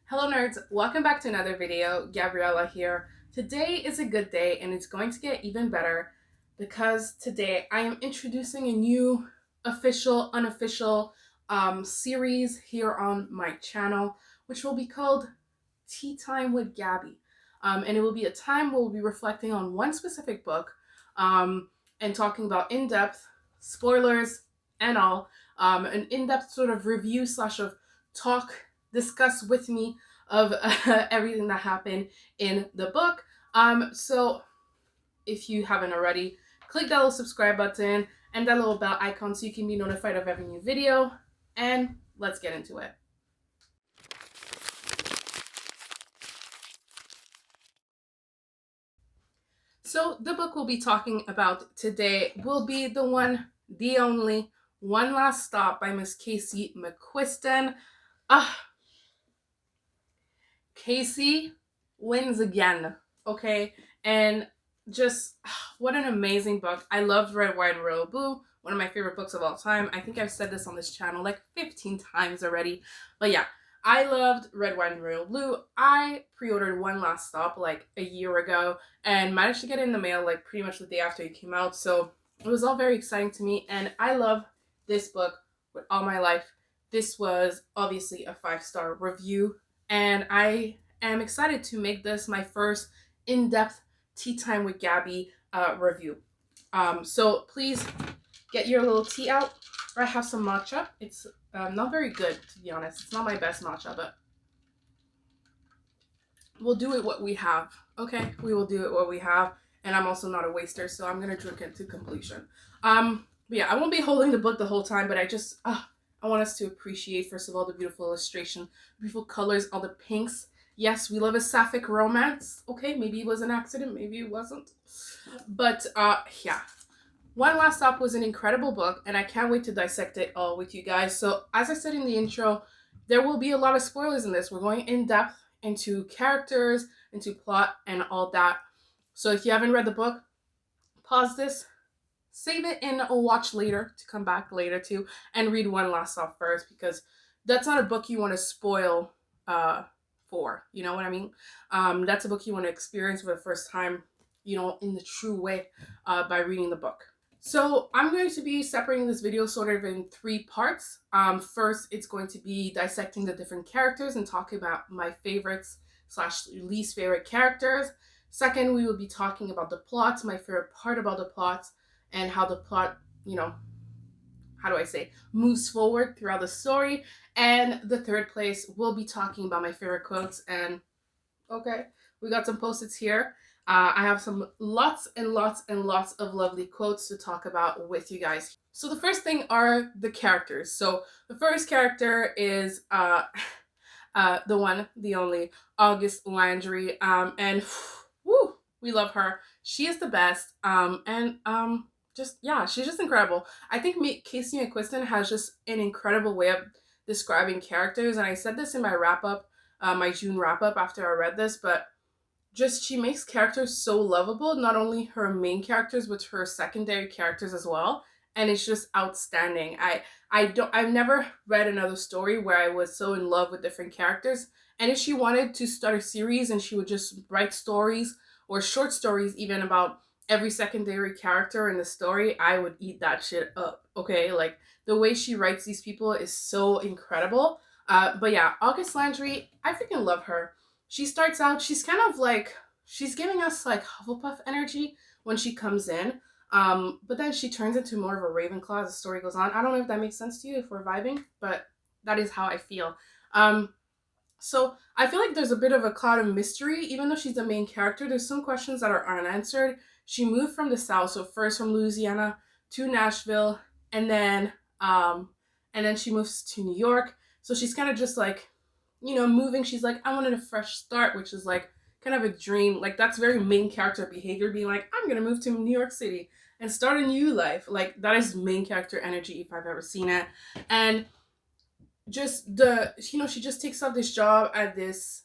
Hello nerds, welcome back to another video. Gabriella here. Today is a good day and it's going to get even better because today I am introducing a new unofficial series here on my channel, which will be called Tea Time with Gabby. And it will be a time where we'll be reflecting on one specific book and talking about in-depth spoilers and all, an in-depth sort of review slash of talk discuss with me of everything that happened in the book. So if you haven't already, click that little subscribe button and that little bell icon so you can be notified of every new video. And let's get into it. So the book we'll be talking about today will be the one, the only, One Last Stop by Miss Casey McQuiston. Casey wins again, okay? And just what an amazing book. I loved Red, White, and Royal Blue, one of my favorite books of all time. I think I've said this on this channel like 15 times already. But yeah, I loved Red, White, and Royal Blue. I pre-ordered One Last Stop like a year ago and managed to get it in the mail like pretty much the day after it came out. So it was all very exciting to me and I love this book with all my life. This was obviously a 5-star review and I am excited to make this my first in-depth Tea Time with Gabby review. So please get your little tea out. I have some matcha. It's not very good, to be honest. It's not my best matcha, but we'll do it what we have. Okay, we will do it what we have. And I'm also not a waster, so I'm gonna drink it to completion. But yeah, I won't be holding the book the whole time, but I just I want us to appreciate, first of all, the beautiful illustration, beautiful colors, all the pinks. Yes, we love a sapphic romance. Okay, maybe it was an accident, maybe it wasn't. But yeah. One Last Stop was an incredible book, and I can't wait to dissect it all with you guys. So, as I said in the intro, there will be a lot of spoilers in this. We're going in depth into characters, into plot, and all that. So, if you haven't read the book, pause this, save it and watch later to come back later to and read One Last Stop first, because that's not a book you want to spoil for. You know what I mean? That's a book you want to experience for the first time, you know, in the true way by reading the book. So I'm going to be separating this video sort of in 3 parts. First, it's going to be dissecting the different characters and talking about my favorites slash least favorite characters. Second, we will be talking about the plots, my favorite part about the plots, and how the plot, you know, how do I say, moves forward throughout the story. And the third place, we'll be talking about my favorite quotes. And okay, we got some post-its here. I have some lots and lots and lots of lovely quotes to talk about with you guys. So the first thing are the characters. So the first character is the one, the only, August Landry. And woo, we love her. She is the best. Just, yeah, she's just incredible. I think Casey McQuiston has just an incredible way of describing characters. And I said this in my wrap-up, my June wrap-up after I read this, but just she makes characters so lovable, not only her main characters but her secondary characters as well, and it's just outstanding. I've never read another story where I was so in love with different characters. And if she wanted to start a series and she would just write stories or short stories even about every secondary character in the story, I would eat that shit up. Okay, like the way she writes these people is so incredible. But yeah, August Landry, I freaking love her. She starts out, she's kind of like, she's giving us like Hufflepuff energy when she comes in. But then she turns into more of a Ravenclaw as the story goes on. I don't know if that makes sense to you, if we're vibing, but that is how I feel. So I feel like there's a bit of a cloud of mystery. Even though she's the main character, there's some questions that are unanswered. She moved from the South, so first from Louisiana to Nashville, and then she moves to New York. So she's kind of just like, you know, moving. She's like, I wanted a fresh start, which is like kind of a dream. Like that's very main character behavior, being like, I'm gonna move to New York City and start a new life. Like that is main character energy if I've ever seen it. And just she just takes up this job at this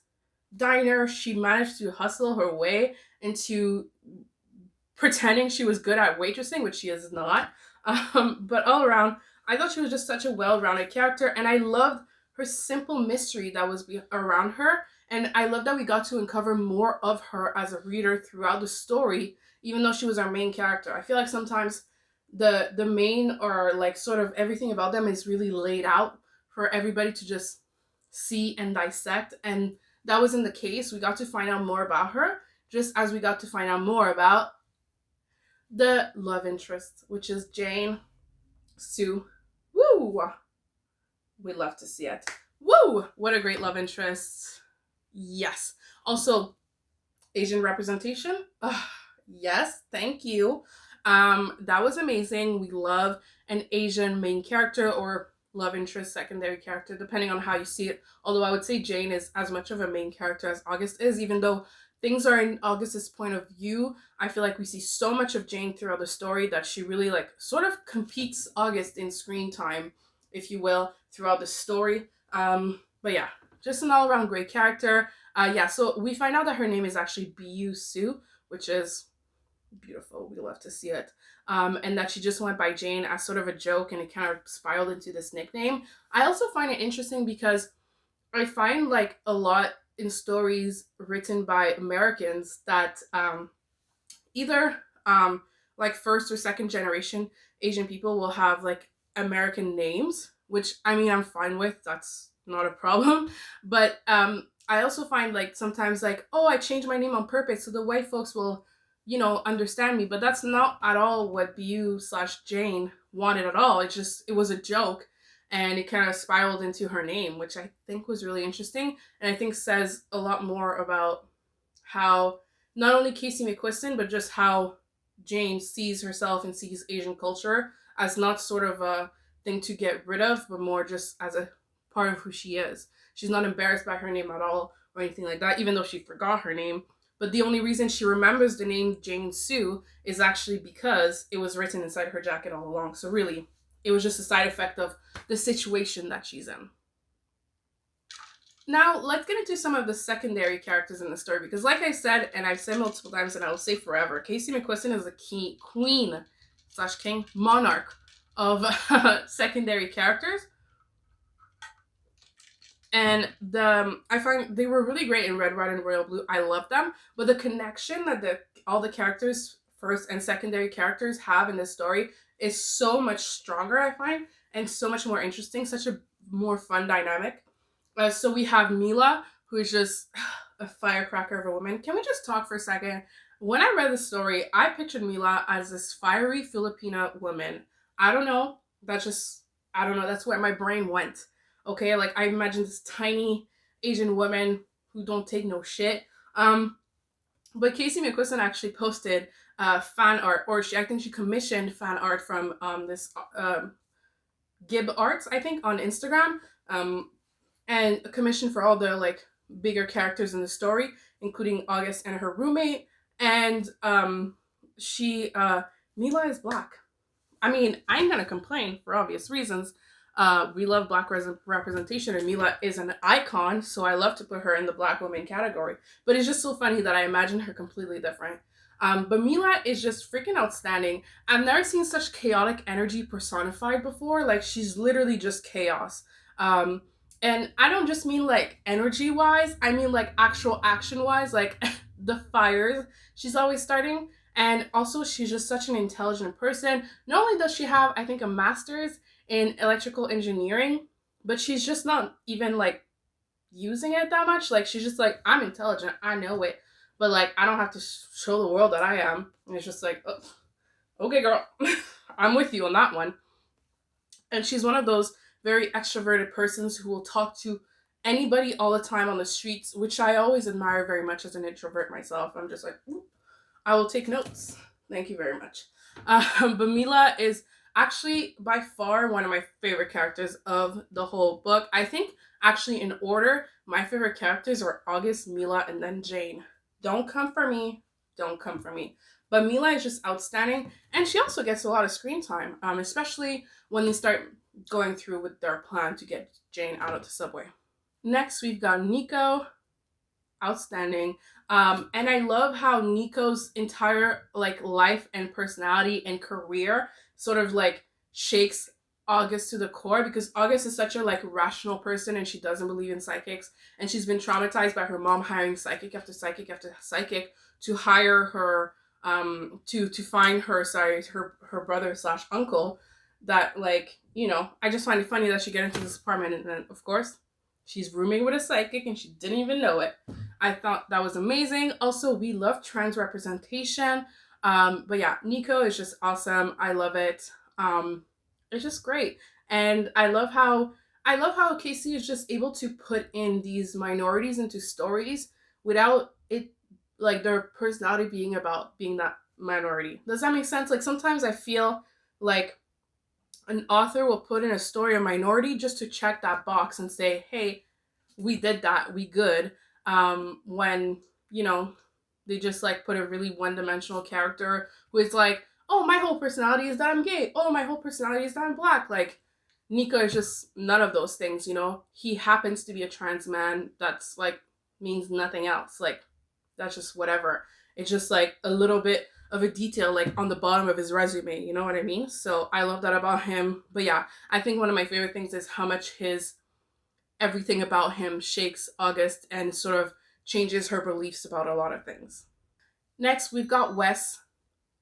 diner. She managed to hustle her way into pretending she was good at waitressing, which she is not. But all around, I thought she was just such a well-rounded character, and I loved her simple mystery that was around her. And I love that we got to uncover more of her as a reader throughout the story, even though she was our main character. I feel like sometimes the main, or like sort of everything about them, is really laid out for everybody to just see and dissect. And that wasn't the case. We got to find out more about her, just as we got to find out more about the love interest, which is Jane Sue. Woo! We love to see it. Woo! What a great love interest. Yes. Also, Asian representation. Yes, thank you. That was amazing. We love an Asian main character or love interest, secondary character, depending on how you see it. Although I would say Jane is as much of a main character as August is, even though things are in August's point of view. I feel like we see so much of Jane throughout the story that she really like sort of competes August in screen time, if you will, throughout the story. But yeah, just an all-around great character. Yeah, so we find out that her name is actually Bu Sue, which is beautiful. We love to see it. And that she just went by Jane as sort of a joke, and it kind of spiraled into this nickname. I also find it interesting because I find like a lot in stories written by Americans that either like first or second generation Asian people will have like American names, which I mean I'm fine with. That's not a problem. But I also find like sometimes like, oh, I changed my name on purpose so the white folks will, you know, understand me. But that's not at all what Bu/Jane wanted at all. It was a joke, and it kind of spiraled into her name, which I think was really interesting, and I think says a lot more about how not only Casey McQuiston, but just how Jane sees herself and sees Asian culture as not sort of a thing to get rid of, but more just as a part of who she is. She's not embarrassed by her name at all or anything like that, even though she forgot her name. But the only reason she remembers the name Jane Sue is actually because it was written inside her jacket all along. So really, it was just a side effect of the situation that she's in. Now, let's get into some of the secondary characters in the story, because like I said, and I've said multiple times, and I will say forever, Casey McQuiston is the queen/king, monarch of secondary characters. And I find they were really great in Red, White, and Royal Blue. I love them. But the connection that all the characters, first and secondary characters, have in this story is so much stronger, I find, and so much more interesting, such a more fun dynamic. So we have Mila, who is just a firecracker of a woman. Can we just talk for a second? When I read the story, I pictured Mila as this fiery Filipina woman. I don't know. That's where my brain went. Okay, like I imagined this tiny Asian woman who don't take no shit. But Casey McQuiston actually posted fan art, or I think she commissioned fan art from this Gib Arts, I think, on Instagram. And a commission for all the like bigger characters in the story, including August and her roommate. And Mila is Black. I mean, I ain't gonna complain for obvious reasons. We love Black representation, and Mila is an icon, so I love to put her in the Black woman category. But it's just so funny that I imagine her completely different. But Mila is just freaking outstanding. I've never seen such chaotic energy personified before. Like, she's literally just chaos. And I don't just mean like energy wise, I mean like actual action wise, like the fires she's always starting. And also, she's just such an intelligent person. Not only does she have, I think, a master's in electrical engineering, but she's just not even like using it that much. Like, she's just like, I'm intelligent, I know it, but like I don't have to show the world that I am. And it's just like, oh, okay, girl, I'm with you on that one. And she's one of those very extroverted persons who will talk to anybody all the time on the streets, which I always admire very much as an introvert myself. I'm just like, I will take notes. Thank you very much. But Mila is actually by far one of my favorite characters of the whole book. I think actually in order, my favorite characters are August, Mila, and then Jane. Don't come for me. Don't come for me. But Mila is just outstanding, and she also gets a lot of screen time, especially when they start going through with their plan to get Jane out of the subway. Next, we've got Nico. Outstanding. And I love how Nico's entire like life and personality and career sort of like shakes August to the core, because August is such a like rational person and she doesn't believe in psychics, and she's been traumatized by her mom hiring psychic after psychic after psychic to hire her to find her, sorry, her brother slash uncle, that like, you know, I just find it funny that she get into this apartment and then of course she's rooming with a psychic and she didn't even know it. I thought that was amazing. Also, we love trans representation. But yeah, Nico is just awesome. I love it. It's just great. And I love how Casey is just able to put in these minorities into stories without it like their personality being about being that minority. Does that make sense? Like sometimes I feel like an author will put in a story a minority just to check that box and say, hey, we did that, we good. When, you know, they just like put a really one-dimensional character who is like, oh, my whole personality is that I'm gay, oh, my whole personality is that I'm black. Like Nico is just none of those things, you know. He happens to be a trans man, that's like means nothing else. Like that's just whatever. It's just like a little bit of a detail like on the bottom of his resume, you know what I mean? So I love that about him. But yeah, I think one of my favorite things is how much his everything about him shakes August and sort of changes her beliefs about a lot of things. Next, we've got Wes,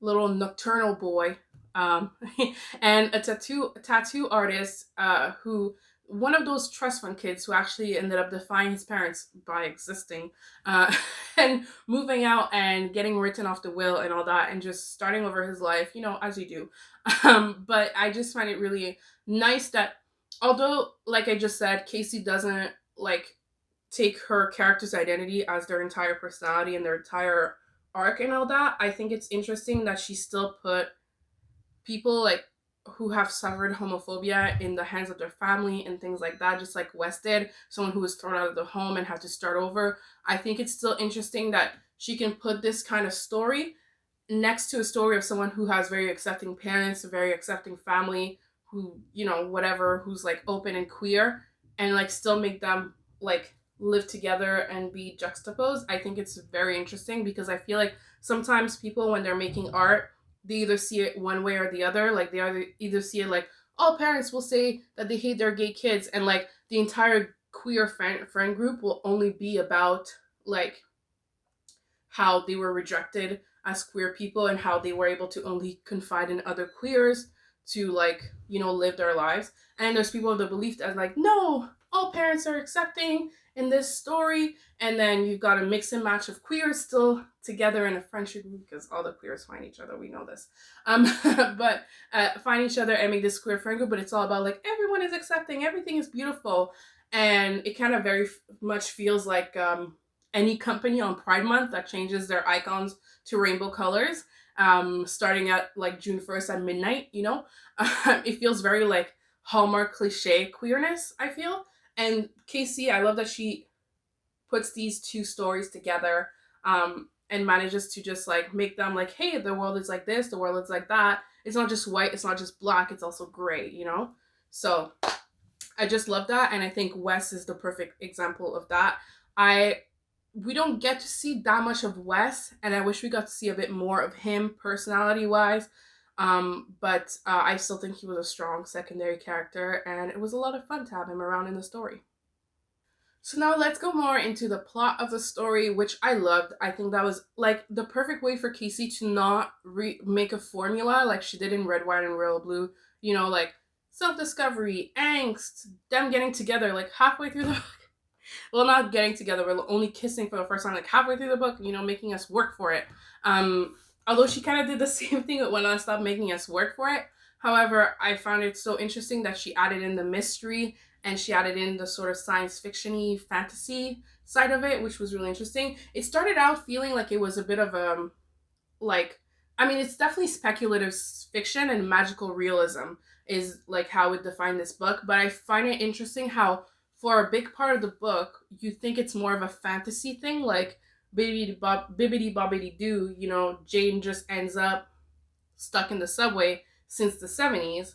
little nocturnal boy, um, and a tattoo artist who one of those trust fund kids who actually ended up defying his parents by existing and moving out and getting written off the will and all that and just starting over his life, you know, as you do. But I just find it really nice that although, like I just said, Casey doesn't like take her character's identity as their entire personality and their entire arc and all that, I think it's interesting that she still put people like who have suffered homophobia in the hands of their family and things like that, just like Wes did, someone who was thrown out of the home and had to start over. I think it's still interesting that she can put this kind of story next to a story of someone who has very accepting parents, a very accepting family, who, you know, whatever, who's like open and queer, and like still make them like live together and be juxtaposed. I think it's very interesting because I feel like sometimes people, when they're making art, they either see it one way or the other. Like they either see it like all parents will say that they hate their gay kids, and like the entire queer friend group will only be about like how they were rejected as queer people and how they were able to only confide in other queers to like, you know, live their lives. And there's people of the belief that like, no, all parents are accepting in this story. And then you've got a mix and match of queers still together in a friendship group because all the queers find each other. We know this. But find each other and make this queer friend group. But it's all about like everyone is accepting, everything is beautiful. And it kind of very much feels like any company on Pride Month that changes their icons to rainbow colors, starting at like June 1st at midnight, you know? It feels very like Hallmark cliche queerness, I feel. And Casey, I love that she puts these two stories together and manages to just like make them like, hey, the world is like this, the world is like that. It's not just white, it's not just black, it's also gray, you know? So I just love that. And I think Wes is the perfect example of that. We don't get to see that much of Wes, and I wish we got to see a bit more of him personality wise. But I still think he was a strong secondary character, and it was a lot of fun to have him around in the story. So now let's go more into the plot of the story, which I loved. I think that was like the perfect way for Casey to not make a formula like she did in Red, White, and Royal Blue. You know, like self-discovery, angst, them getting together like halfway through the well, not getting together, we're only kissing for the first time like halfway through the book, you know, making us work for it. Although she kind of did the same thing with When I Stopped Making Us Work for It. However, I found it so interesting that she added in the mystery and she added in the sort of science fiction-y fantasy side of it, which was really interesting. It started out feeling like it was a bit of a like, I mean, it's definitely speculative fiction, and magical realism is like how I would define this book, but I find it interesting how for a big part of the book you think it's more of a fantasy thing, like bibbidi bobbidi doo, you know, Jane just ends up stuck in the subway since the 70s.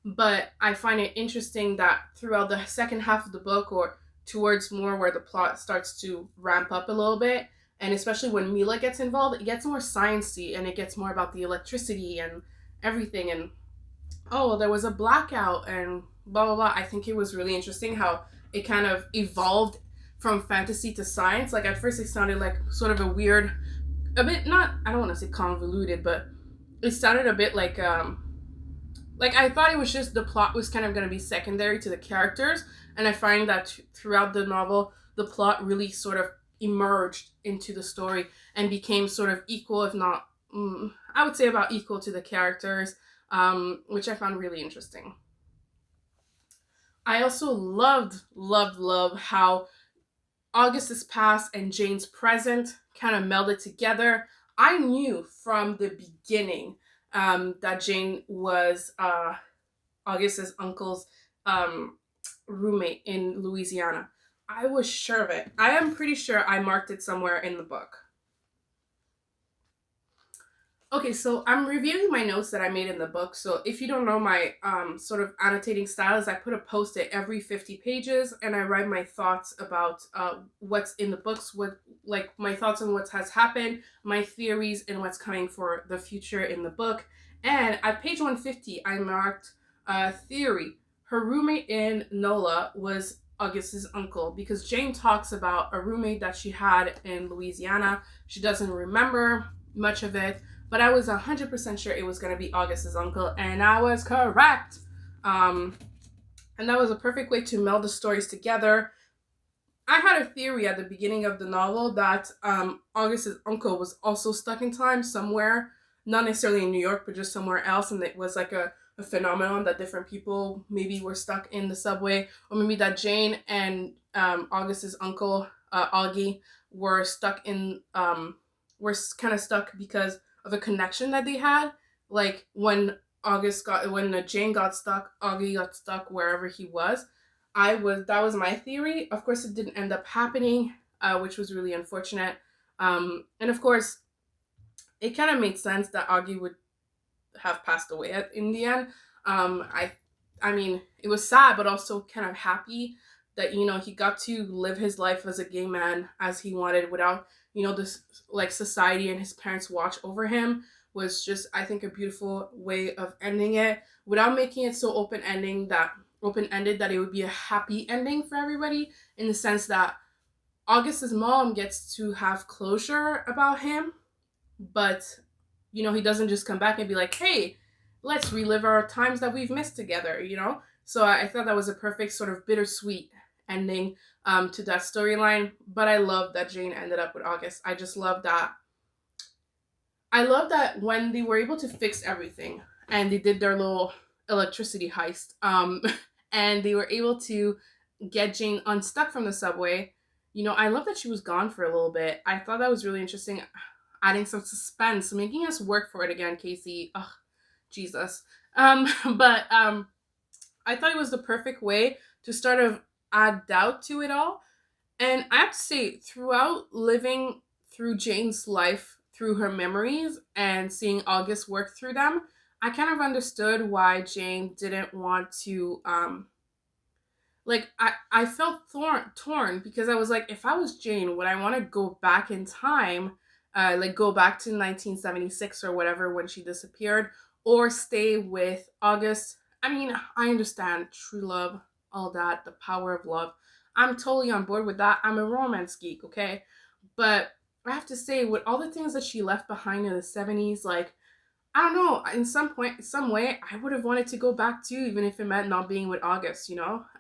But I find it interesting that throughout the second half of the book, or towards more where the plot starts to ramp up a little bit, and especially when Mila gets involved, it gets more sciencey and it gets more about the electricity and everything. And oh, there was a blackout and blah blah blah. I think it was really interesting how it kind of evolved from fantasy to science. Like at first it sounded like sort of a weird, a bit not, I don't want to say convoluted, but it sounded a bit like I thought it was just the plot was kind of going to be secondary to the characters, and I find that throughout the novel the plot really sort of emerged into the story and became sort of equal, if not, I would say about equal to the characters, which I found really interesting. I also loved how August's past and Jane's present kind of melded together. I knew from the beginning that Jane was August's uncle's um, roommate in Louisiana. I was sure of it. I am pretty sure I marked it somewhere in the book. Okay, so I'm reviewing my notes that I made in the book. So if you don't know my sort of annotating style, is I put a post-it every 50 pages and I write my thoughts about what's in the books, what like my thoughts on what has happened, my theories, and what's coming for the future in the book. And at page 150, I marked theory. Her roommate in NOLA was August's uncle because Jane talks about a roommate that she had in Louisiana. She doesn't remember much of it, but I was 100% sure it was going to be August's uncle, and I was correct. Um, and that was a perfect way to meld the stories together. I had a theory at the beginning of the novel that August's uncle was also stuck in time somewhere, not necessarily in New York, but just somewhere else, and it was like a phenomenon that different people maybe were stuck in the subway, or maybe that Jane and August's uncle Augie were stuck in were kind of stuck because of a connection that they had. Like when Jane got stuck, Augie got stuck wherever he was. I was That was my theory. Of course, it didn't end up happening, which was really unfortunate. And of course, it kind of made sense that Augie would have passed away in the end. Um, I, I mean, it was sad, but also kind of happy that he got to live his life as a gay man as he wanted without this like society and his parents watch over him. Was just, I think, a beautiful way of ending it without making it so open ended that it would be a happy ending for everybody, in the sense that August's mom gets to have closure about him, but he doesn't just come back and be like, hey, let's relive our times that we've missed together. So I thought that was a perfect sort of bittersweet ending to that storyline. But I love that Jane ended up with August. I just love that. I love that when they were able to fix everything and they did their little electricity heist, and they were able to get Jane unstuck from the subway. I love that she was gone for a little bit. I thought that was really interesting, adding some suspense, making us work for it again, Casey. Ugh, Jesus. But I thought it was the perfect way to sort of add doubt to it all. And I have to say, throughout living through Jane's life, through her memories, and seeing August work through them, I kind of understood why Jane didn't want to I felt torn because I was like, if I was Jane, would I want to go back in time, like go back to 1976 or whatever when she disappeared, or stay with August? I mean, I understand true love, all that, the power of love. I'm totally on board with that. I'm a romance geek, okay? But I have to say, with all the things that she left behind in the 70s, like, I don't know. In some way, I would have wanted to go back too, even if it meant not being with August.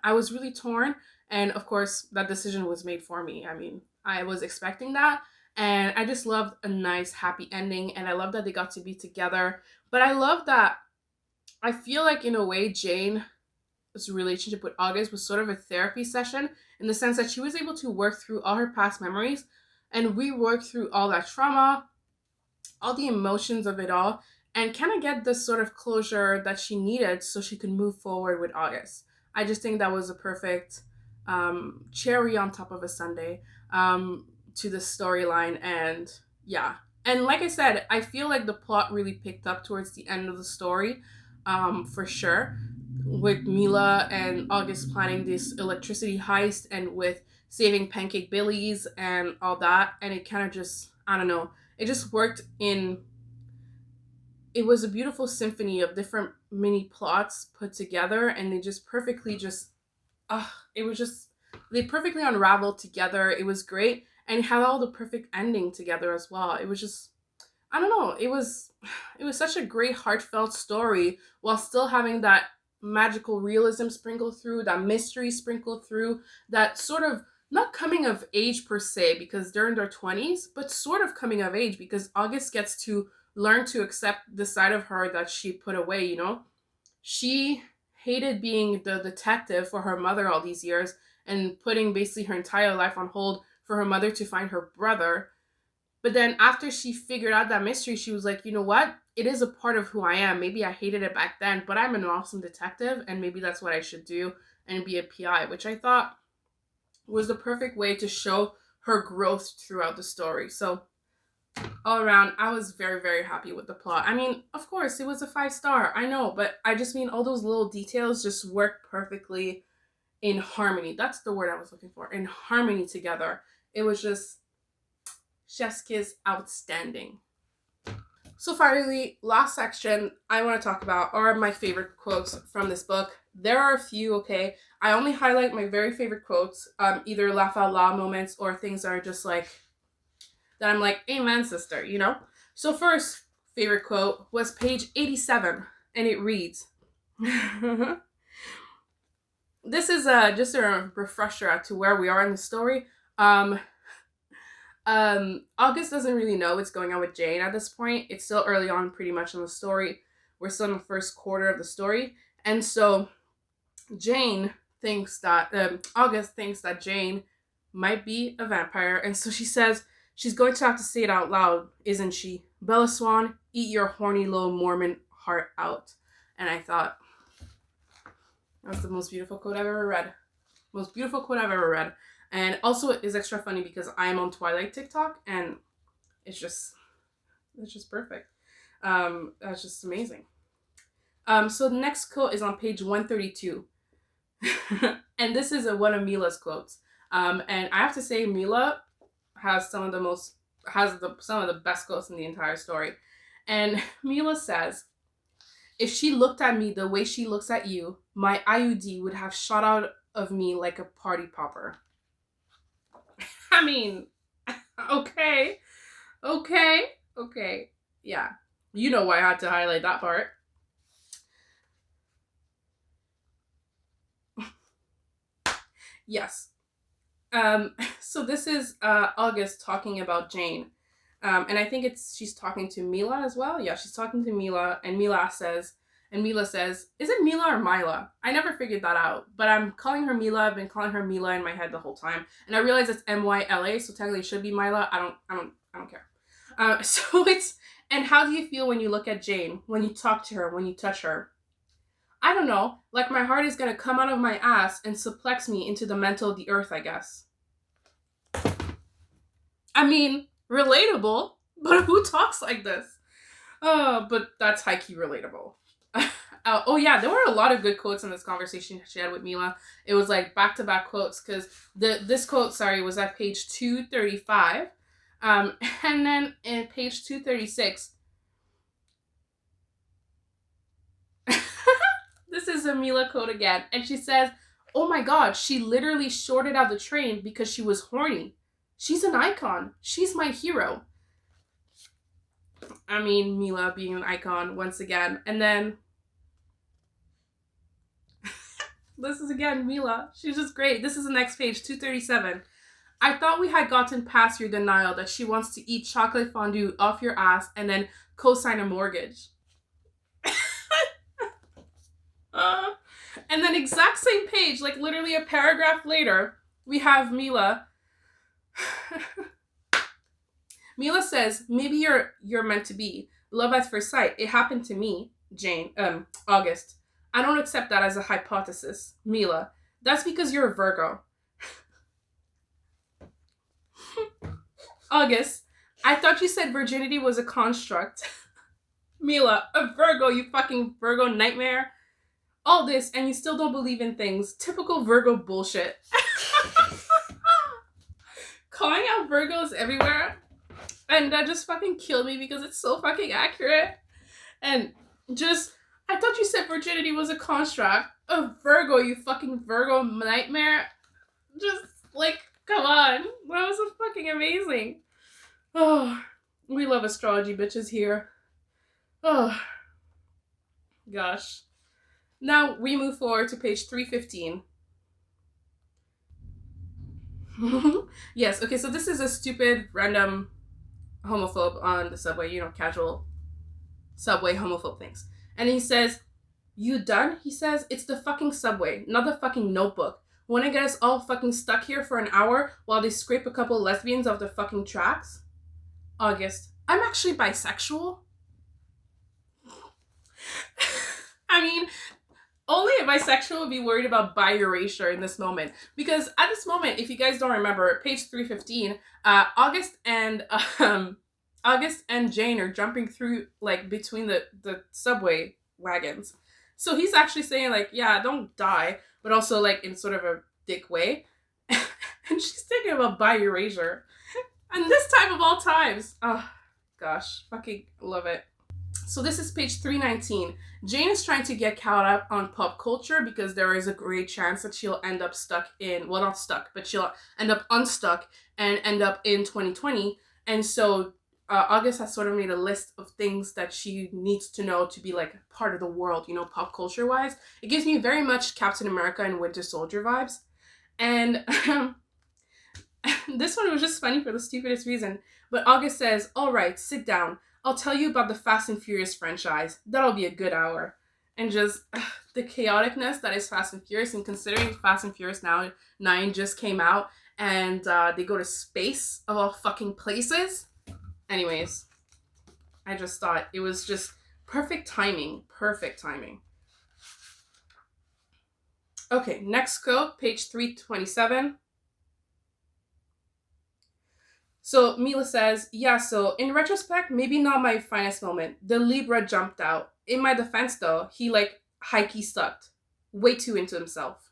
I was really torn, and of course, that decision was made for me. I mean, I was expecting that, and I just loved a nice, happy ending, and I love that they got to be together. But I love that. I feel like in a way, Jane's relationship with August was sort of a therapy session, in the sense that she was able to work through all her past memories and rework through all that trauma, all the emotions of it all, and kind of get the sort of closure that she needed so she could move forward with August. I just think that was a perfect cherry on top of a sundae to the storyline. And yeah. And like I said, I feel like the plot really picked up towards the end of the story, for sure, with Mila and August planning this electricity heist, and with saving Pancake Billy's and all that. And it kind of just, I don't know, it just worked in it was a beautiful symphony of different mini plots put together, and they just perfectly just it was just they perfectly unraveled together. It was great, and it had all the perfect ending together as well. It was just, I don't know, it was such a great heartfelt story while still having that magical realism sprinkled through, that mystery sprinkled through, that sort of not coming of age per se because they're in their 20s, but sort of coming of age because August gets to learn to accept the side of her that she put away, you know? She hated being the detective for her mother all these years and putting basically her entire life on hold for her mother to find her brother. But then after she figured out that mystery, she was like, you know what? It is a part of who I am. Maybe I hated it back then, but I'm an awesome detective, and maybe that's what I should do and be a PI, which I thought was the perfect way to show her growth throughout the story. So all around, I was very, very happy with the plot. I mean, of course, it was a 5 star. I know, but I just mean all those little details just worked perfectly in harmony. That's the word I was looking for. In harmony together. It was just chef's kiss outstanding. So finally, last section I want to talk about are my favorite quotes from this book. There are a few, okay? I only highlight my very favorite quotes, either laugh out loud moments or things that are just like, that I'm like, amen, sister, you know? So first favorite quote was page 87, and it reads, this is just a refresher to where we are in the story. August doesn't really know what's going on with Jane at this point. It's still early on pretty much in the story. We're still in the first quarter of the story. And so Jane thinks that, August thinks that Jane might be a vampire. And so she says she's going to have to say it out loud, isn't she? Bella Swan, eat your horny little Mormon heart out. And I thought, that's the most beautiful quote I've ever read. Most beautiful quote I've ever read. And also it is extra funny because I'm on Twilight TikTok and it's just perfect. That's just amazing. So the next quote is on page 132. And this is one of Mila's quotes. And I have to say Mila has some of the best quotes in the entire story. And Mila says, if she looked at me the way she looks at you, my IUD would have shot out of me like a party popper. I mean, okay. Yeah. You know why I had to highlight that part. Yes. So this is August talking about Jane. And I think she's talking to Mila as well. Yeah, she's talking to Mila, and Mila says, is it Mila or Mila? I never figured that out, but I'm calling her Mila. I've been calling her Mila in my head the whole time, and I realize it's Myla, so technically it should be Mila. I don't care. So it's, and how do you feel when you look at Jane, when you talk to her, when you touch her? I don't know, like my heart is gonna come out of my ass and suplex me into the mantle of the earth, I guess. I mean, relatable, but who talks like this? But that's high-key relatable. Oh yeah, there were a lot of good quotes in this conversation she had with Mila. It was like back-to-back quotes because this quote, was at page 235. And then in page 236, this is a Mila quote again. And she says, oh my god, she literally shorted out the train because she was horny. She's an icon. She's my hero. I mean, Mila being an icon once again. And then this is again Mila. She's just great. This is the next page, 237. I thought we had gotten past your denial that she wants to eat chocolate fondue off your ass and then co-sign a mortgage. And then exact same page, like literally a paragraph later, we have Mila. Mila says, maybe you're meant to be. Love at first sight. It happened to me, August. I don't accept that as a hypothesis. Mila, that's because you're a Virgo. August, I thought you said virginity was a construct. Mila, a Virgo, you fucking Virgo nightmare. All this, and you still don't believe in things. Typical Virgo bullshit. Calling out Virgos everywhere. And that just fucking killed me because it's so fucking accurate. And just, I thought you said virginity was a construct. Oh, Virgo, you fucking Virgo nightmare. Just, like, come on. That was so fucking amazing. Oh, we love astrology bitches here. Oh, gosh. Now we move forward to page 315. Yes, okay, so this is a stupid, random homophobe on the subway, casual subway homophobe things. And he says, "You done?" He says, "It's the fucking subway, not the fucking notebook. Wanna get us all fucking stuck here for an hour while they scrape a couple lesbians off the fucking tracks?" August, I'm actually bisexual. I mean, only a bisexual would be worried about bi-erasure in this moment. Because at this moment, if you guys don't remember, page 315, August and Jane are jumping through, like, between the subway wagons. So he's actually saying, like, yeah, don't die, but also, like, in sort of a dick way. And she's thinking about bi-erasure. And this time of all times. Oh, gosh. Fucking love it. So this is page 319. Jane is trying to get caught up on pop culture because there is a great chance that she'll end up stuck in, well, not stuck, but she'll end up unstuck and end up in 2020. And so August has sort of made a list of things that she needs to know to be, like, part of the world, pop culture wise. It gives me very much Captain America and Winter Soldier vibes. And this one was just funny for the stupidest reason. But August says, "All right, sit down. I'll tell you about the Fast and Furious franchise. That'll be a good hour." And just the chaoticness that is Fast and Furious, and considering Fast and Furious 9 just came out, and they go to space of all fucking places. Anyways, I just thought it was just perfect timing. Perfect timing. Okay, next quote, page 327. So Mila says, "Yeah, so in retrospect, maybe not my finest moment. The Libra jumped out. In my defense, though, he, like, high-key sucked. Way too into himself."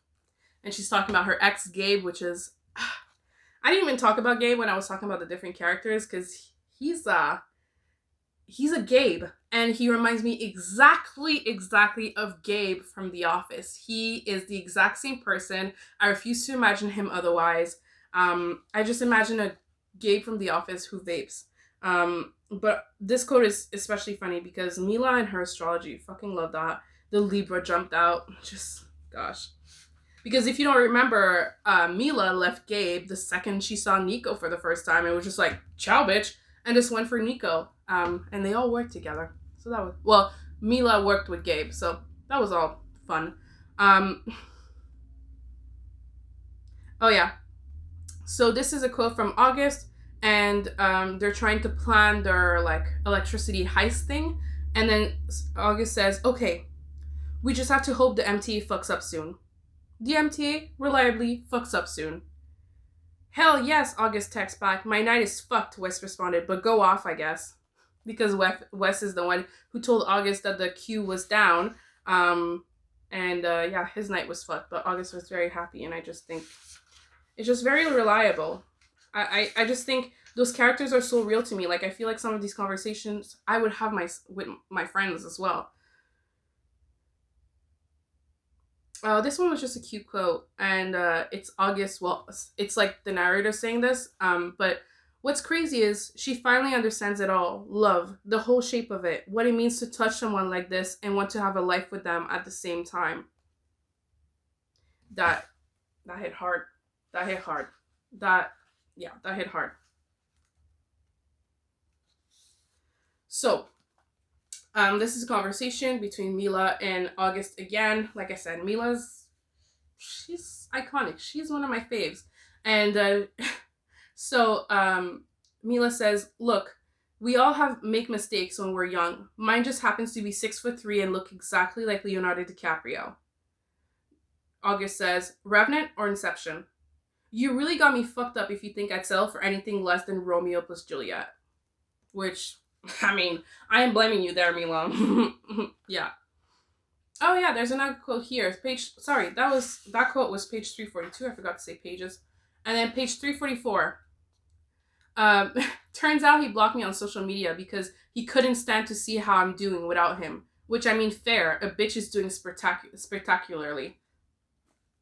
And she's talking about her ex, Gabe, which is... I didn't even talk about Gabe when I was talking about the different characters, because he's a Gabe. And he reminds me exactly of Gabe from The Office. He is the exact same person. I refuse to imagine him otherwise. I just imagine a Gabe from The Office who vapes. But this quote is especially funny because Mila and her astrology, fucking love that. The Libra jumped out. Just, gosh. Because if you don't remember, Mila left Gabe the second she saw Nico for the first time. It was just like, ciao, bitch. And just went for Nico. And they all worked together. So that was... Well, Mila worked with Gabe. So that was all fun. Oh, yeah. So this is a quote from August. And they're trying to plan their, like, electricity heist thing. And then August says, "Okay, we just have to hope the MTA fucks up soon." The MTA reliably fucks up soon. "Hell yes," August texts back. "My night is fucked," Wes responded, "but go off, I guess." Because Wes is the one who told August that the queue was down. Yeah, his night was fucked, but August was very happy, and I just think it's just very reliable. I just think those characters are so real to me. Like, I feel like some of these conversations I would have with my friends as well. This one was just a cute quote, and it's August. Well, it's like the narrator saying this. But what's crazy is she finally understands it all. Love, the whole shape of it, what it means to touch someone like this and want to have a life with them at the same time. That hit hard. That hit hard. That hit hard. So, this is a conversation between Mila and August again. Like I said, she's iconic. She's one of my faves. And so Mila says, "Look, we all make mistakes when we're young. Mine just happens to be 6'3" and look exactly like Leonardo DiCaprio." August says, "Revenant or Inception? You really got me fucked up if you think I'd settle for anything less than Romeo plus Juliet." Which, I mean, I am blaming you there, Mila. Yeah. Oh yeah, there's another quote here. That quote was page 342. I forgot to say pages. And then page 344. Turns out he blocked me on social media because he couldn't stand to see how I'm doing without him. Which, I mean, fair. A bitch is doing spectacularly.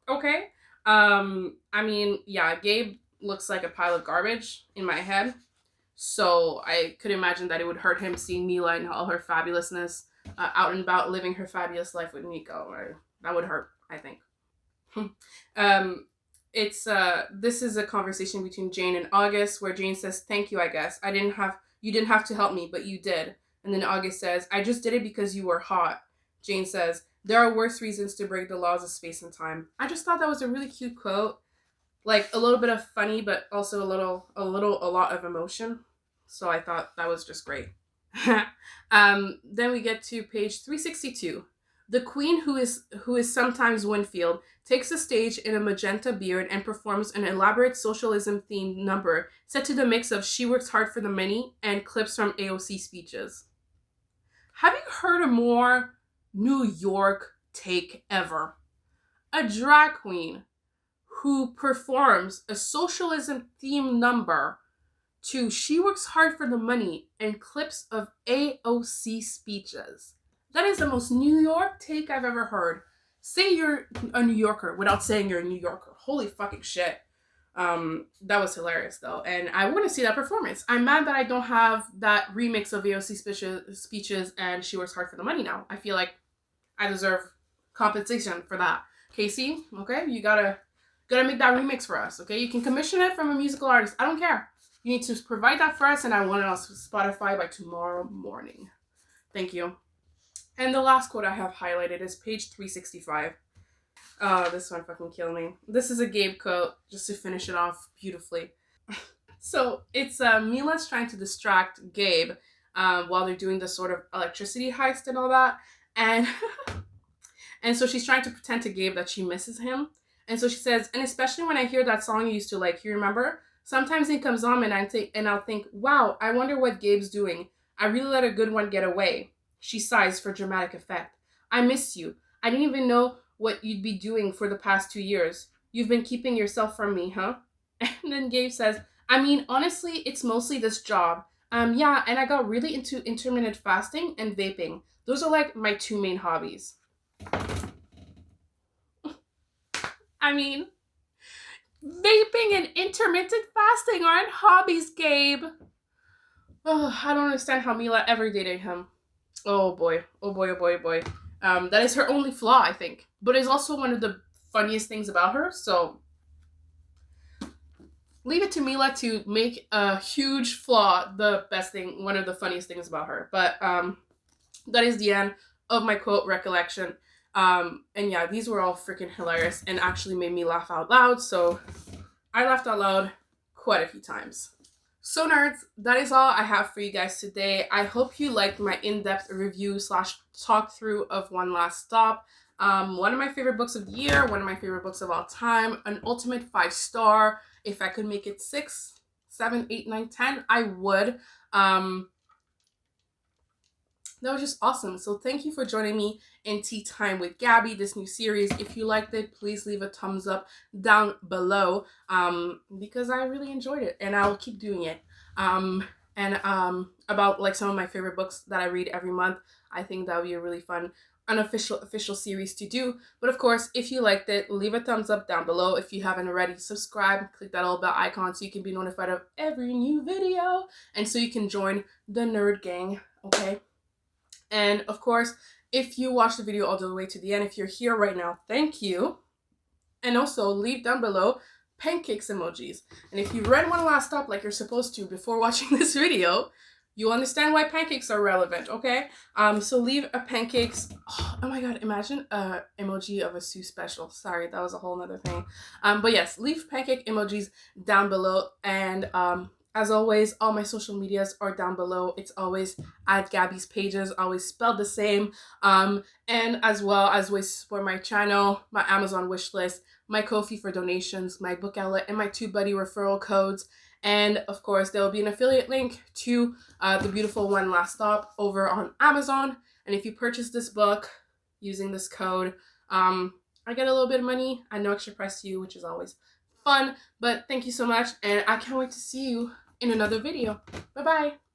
Okay. I mean, yeah, Gabe looks like a pile of garbage in my head. So I could imagine that it would hurt him seeing Mila and all her fabulousness out and about living her fabulous life with Nico. That would hurt, I think. um, this is a conversation between Jane and August where Jane says, "Thank you, I guess. You didn't have to help me, but you did." And then August says, "I just did it because you were hot." Jane says, "There are worse reasons to break the laws of space and time." I just thought that was a really cute quote. Like a little bit of funny, but also a lot of emotion. So I thought that was just great. Then we get to page 362. The queen, who is sometimes Winfield, takes the stage in a magenta beard and performs an elaborate socialism-themed number set to the mix of "She Works Hard for the Money" and clips from AOC speeches. Have you heard a more New York take ever? A drag queen who performs a socialism-themed number to "She Works Hard for the Money" and clips of AOC speeches. That is the most New York take I've ever heard. Say you're a New Yorker without saying you're a New Yorker. Holy fucking shit. That was hilarious though, and I want to see that performance. I'm mad that I don't have that remix of AOC speeches and "She Works Hard for the Money" now. I feel like I deserve compensation for that. Casey, okay, you gotta make that remix for us, okay? You can commission it from a musical artist. I don't care. You need to provide that for us, and I want it on Spotify by tomorrow morning. Thank you. And the last quote I have highlighted is page 365. Oh, this one fucking killed me. This is a Gabe quote, just to finish it off beautifully. So it's Mila's trying to distract Gabe while they're doing the sort of electricity heist and all that. And and so she's trying to pretend to Gabe that she misses him. And so she says, "And especially when I hear that song you used to like, you remember? Sometimes it comes on and I'll think, wow, I wonder what Gabe's doing. I really let a good one get away." She sighs for dramatic effect. "I miss you. I didn't even know what you'd be doing for the past 2 years. You've been keeping yourself from me, huh?" And then Gabe says, "I mean, honestly, it's mostly this job. Yeah, and I got really into intermittent fasting and vaping. Those are like my 2 main hobbies." I mean, vaping and intermittent fasting aren't hobbies, Gabe. Oh, I don't understand how Mila ever dated him. Oh boy. Oh boy, oh boy, oh boy. That is her only flaw, I think. But it's also one of the funniest things about her, so leave it to Mila to make a huge flaw the best thing, one of the funniest things about her. But that is the end of my quote recollection. And yeah, these were all freaking hilarious and actually made me laugh out loud. So I laughed out loud quite a few times. So nerds, that is all I have for you guys today. I hope you liked my in-depth review / talk through of One Last Stop. One of my favorite books of the year, one of my favorite books of all time, an ultimate 5-star. If I could make it 6, 7, 8, 9, 10, I would. That was just awesome. So thank you for joining me in Tea Time with Gabby, this new series. If you liked it, please leave a thumbs up down below because I really enjoyed it and I'll keep doing it. About like some of my favorite books that I read every month. I think that would be a really fun official series to do. But of course, if you liked it, leave a thumbs up down below. If you haven't already, subscribe, click that little bell icon so you can be notified of every new video and so you can join the nerd gang, okay? And of course, if you watch the video all the way to the end, if you're here right now, thank you. And also leave down below pancakes emojis. And if you read One Last Stop like you're supposed to before watching this video, you understand why pancakes are relevant, okay? So leave a pancakes. Oh my god, imagine a emoji of a Sue special. Sorry, that was a whole nother thing. But yes, leave pancake emojis down below. And as always, all my social medias are down below. It's always at GabysPages, always spelled the same. And as well as ways to support my channel, my Amazon wish list, my Ko-fi for donations, my book outlet, and my TubeBuddy referral codes. And of course, there will be an affiliate link to the beautiful One Last Stop over on Amazon. And if you purchase this book using this code, I get a little bit of money at no extra price to you, which is always fun. But thank you so much, and I can't wait to see you in another video. Bye-bye.